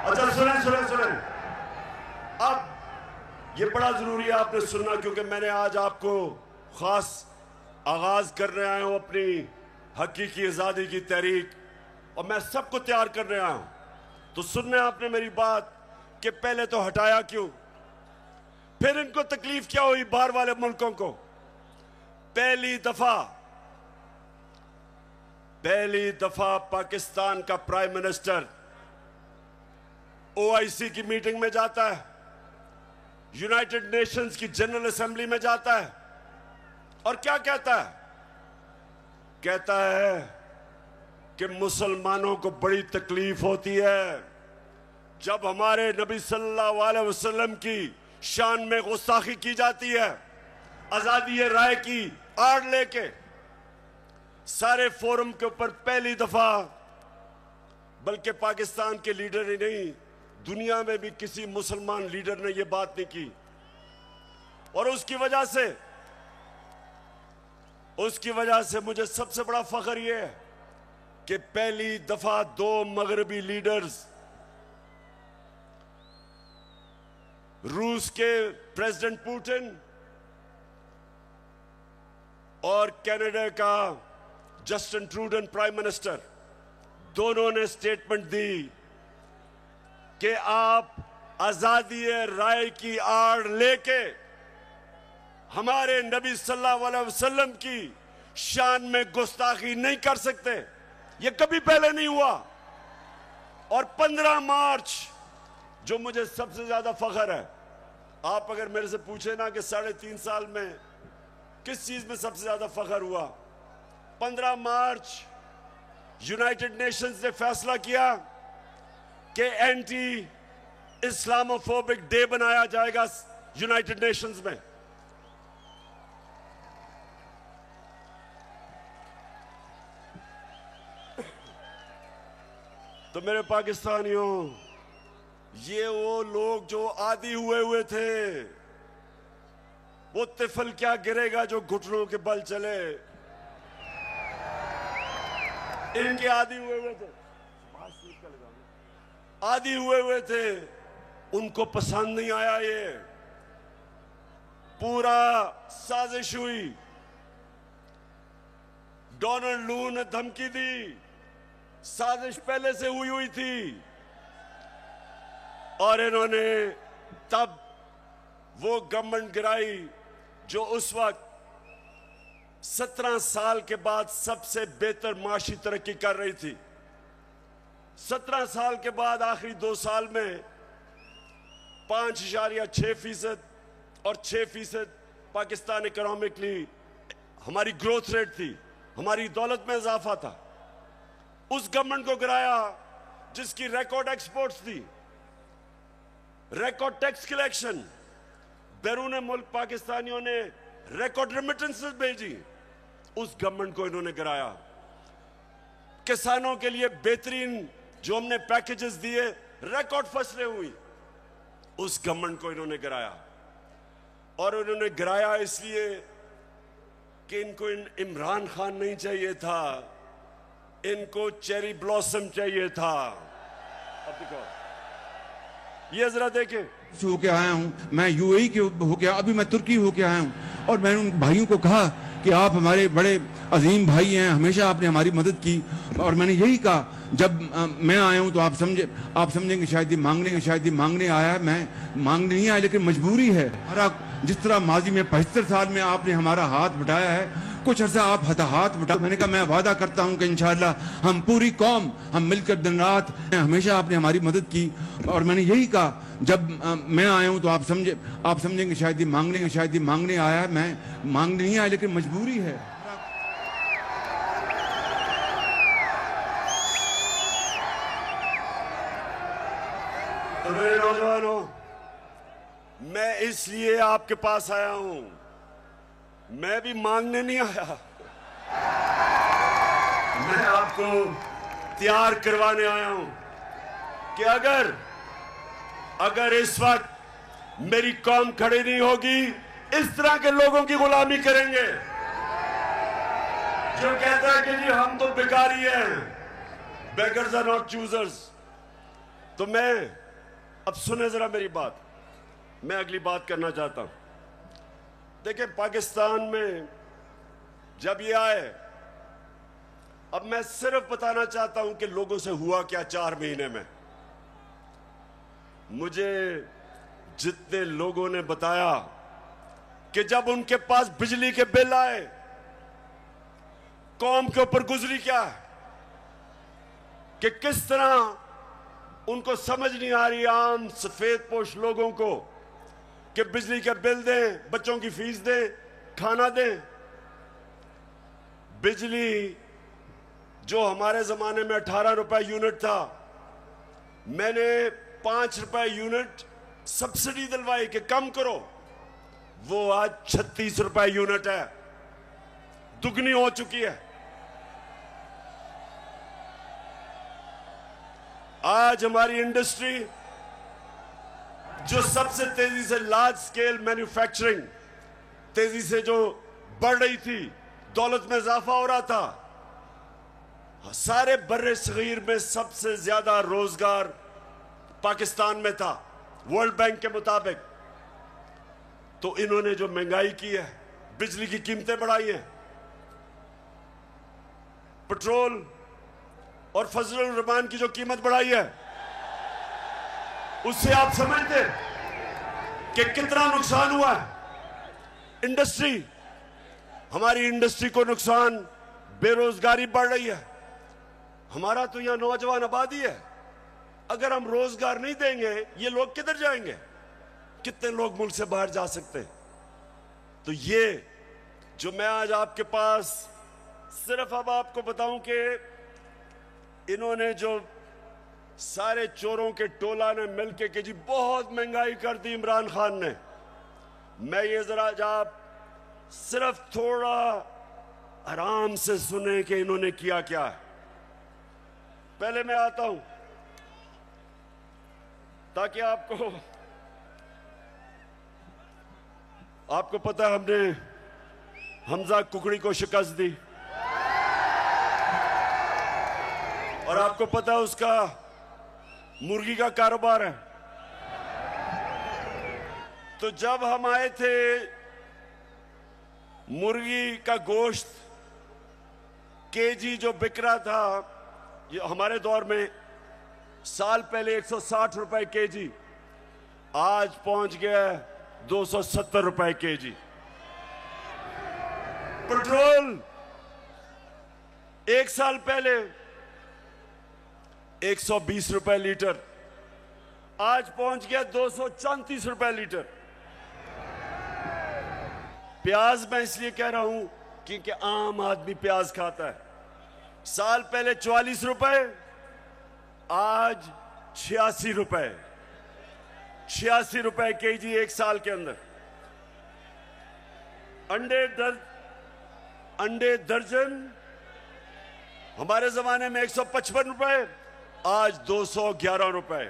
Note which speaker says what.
Speaker 1: अच्छा सुने सुने सुने, अब ये बड़ा जरूरी है आपने सुनना, क्योंकि मैंने आज आपको खास आगाज करने आया हूं अपनी हकीकी आजादी की तहरीक, और मैं सबको तैयार करने आया हूं। तो सुनने आपने मेरी बात कि पहले तो हटाया क्यों, फिर इनको तकलीफ क्या हुई बाहर वाले मुल्कों को। पहली दफा पाकिस्तान का प्राइम मिनिस्टर ओआईसी की मीटिंग में जाता है, यूनाइटेड नेशंस की जनरल असेंबली में जाता है, और क्या कहता है? कहता है कि मुसलमानों को बड़ी तकलीफ होती है जब हमारे नबी सल्लल्लाहु अलैहि वसल्लम की शान में गुस्ताखी की जाती है। आजादी राय की आड़ लेके सारे फोरम के ऊपर पहली दफा, बल्कि पाकिस्तान के लीडर ही नहीं, दुनिया में भी किसी मुसलमान लीडर ने यह बात नहीं की। और उसकी वजह से मुझे सबसे बड़ा फख्र यह है कि पहली दफा दो मगरबी लीडर्स, रूस के प्रेसिडेंट पुतिन और कनाडा का जस्टिन ट्रूडो प्राइम मिनिस्टर, दोनों ने स्टेटमेंट दी कि आप आजादी राय की आड़ लेके हमारे नबी सल्लल्लाहु अलैहि वसल्लम की शान में गुस्ताखी नहीं कर सकते। ये कभी पहले नहीं हुआ। और 15 मार्च, जो मुझे सबसे ज्यादा फख्र है, आप अगर मेरे से पूछे ना कि 3.5 साल में किस चीज में सबसे ज्यादा फख्र हुआ, 15 मार्च यूनाइटेड नेशंस ने फैसला किया कि एंटी इस्लामोफोबिक डे बनाया जाएगा यूनाइटेड नेशंस में। तो मेरे पाकिस्तानियों, ये वो लोग जो आदी हुए थे, वो तिफल क्या गिरेगा जो घुटनों के बल चले, इनके आदी हुए थे, उनको पसंद नहीं आया। ये पूरा साजिश हुई। डोनाल्ड लू ने धमकी दी, साजिश पहले से हुई थी, और इन्होंने तब वो गवर्नमेंट गिराई जो उस वक्त 17 साल के बाद सबसे बेहतर माशी तरक्की कर रही थी। 17 साल के बाद आखिरी 2 साल में 5.6% और 6% पाकिस्तान इकोनॉमिकली हमारी ग्रोथ रेट थी, हमारी दौलत में इजाफा था। उस गवर्नमेंट को गिराया जिसकी रिकॉर्ड एक्सपोर्ट्स थी, रिकॉर्ड टैक्स कलेक्शन, बैरून मुल्क पाकिस्तानियों ने रिकॉर्ड रेमिटेंसेस भेजी, उस गवर्नमेंट को इन्होंने गिराया। किसानों के लिए बेहतरीन जो हमने पैकेजेस दिए, रिकॉर्ड फसलें हुई, उस गवर्नमेंट को इन्होंने गिराया। और उन्होंने गिराया इसलिए कि इनको इमरान खान नहीं चाहिए था, इनको चेरी ब्लॉसम चाहिए था। अब देखो, ये जरा देखें,
Speaker 2: होके आया हूँ मैं, यूएई के होके, अभी मैं तुर्की होके आया हूँ, और मैंने उन भाइयों को कहा कि आप हमारे बड़े अजीम भाई हैं, हमेशा आपने हमारी मदद की। और मैंने यही कहा, जब मैं आया हूँ तो आप समझेंगे शायद ये मांगने आया है, मैं मांगने नहीं आया, लेकिन मजबूरी है। हमारा जिस तरह माजी में 75 साल में आपने हमारा हाथ बटाया है, कुछ अर्सा आप हाथ बटा। मैंने कहा मैं वादा करता हूं कि इंशाअल्लाह हम पूरी कौम, हम मिलकर दिन रात, हमेशा आपने हमारी मदद की। और मैंने यही कहा, जब मैं आया हूं तो आप समझेंगे शायद ये मांगने आया है, मैं मांगने नहीं आया, लेकिन मजबूरी है।
Speaker 1: तो मेरे नौजवानों, मैं इसलिए आपके पास आया हूं, मैं भी मांगने नहीं आया, मैं आपको तैयार करवाने आया हूं कि अगर इस वक्त मेरी कौम खड़ी नहीं होगी, इस तरह के लोगों की गुलामी करेंगे जो कहता है कि जी हम तो भिखारी हैं, बेगर्स आर नॉट चूजर्स। तो मैं अब सुने जरा मेरी बात, मैं अगली बात करना चाहता हूं। देखिए, पाकिस्तान में जब ये आए, अब मैं सिर्फ बताना चाहता हूं कि लोगों से हुआ क्या 4 महीने में। मुझे जितने लोगों ने बताया कि जब उनके पास बिजली के बिल आए, कौम के ऊपर गुजरी क्या है, कि किस तरह उनको समझ नहीं आ रही, आम सफेद पोश लोगों को, कि बिजली के बिल दें, बच्चों की फीस दें, खाना दें। बिजली जो हमारे जमाने में 18 रुपए यूनिट था, मैंने 5 रुपए यूनिट सब्सिडी दिलवाई कि कम करो, वो आज 36 रुपए यूनिट है, दुगनी हो चुकी है। आज हमारी इंडस्ट्री जो सबसे तेजी से लार्ज स्केल मैन्युफैक्चरिंग तेजी से जो बढ़ रही थी, दौलत में इजाफा हो रहा था, सारे बर्रे सगीर में सबसे ज्यादा रोजगार पाकिस्तान में था वर्ल्ड बैंक के मुताबिक। तो इन्होंने जो महंगाई की है, बिजली की कीमतें बढ़ाई हैं, पेट्रोल और फजलुर रहमान की जो कीमत बढ़ाई है, उससे आप समझते कि कितना नुकसान हुआ है इंडस्ट्री, हमारी इंडस्ट्री को नुकसान, बेरोजगारी बढ़ रही है। हमारा तो यहां नौजवान आबादी है, अगर हम रोजगार नहीं देंगे ये लोग किधर जाएंगे? कितने लोग मुल्क से बाहर जा सकते हैं? तो ये जो मैं आज आपके पास सिर्फ अब आपको बताऊं कि इन्होंने जो सारे चोरों के टोला ने मिलकर कि जी बहुत महंगाई कर दी इमरान खान ने, मैं ये जरा आप सिर्फ थोड़ा आराम से सुने कि इन्होंने किया क्या है। पहले मैं आता हूं ताकि आपको पता है हमने हमजा कुकड़ी को शिकस्त दी, और आपको पता है उसका मुर्गी का कारोबार है। तो जब हम आए थे, मुर्गी का गोश्त केजी जो बिक रहा था, ये हमारे दौर में साल पहले 160 रुपए केजी, आज पहुंच गया 270 रुपए केजी। पेट्रोल एक साल पहले 120 रुपए लीटर, आज पहुंच गया 234 रुपए लीटर। प्याज मैं इसलिए कह रहा हूं क्योंकि आम आदमी प्याज खाता है। साल पहले 44 रुपए, आज 86 रुपए, 86 रुपए केजी एक साल के अंदर। अंडे दर्जन हमारे जमाने में 155 रुपए, आज 211 रुपए।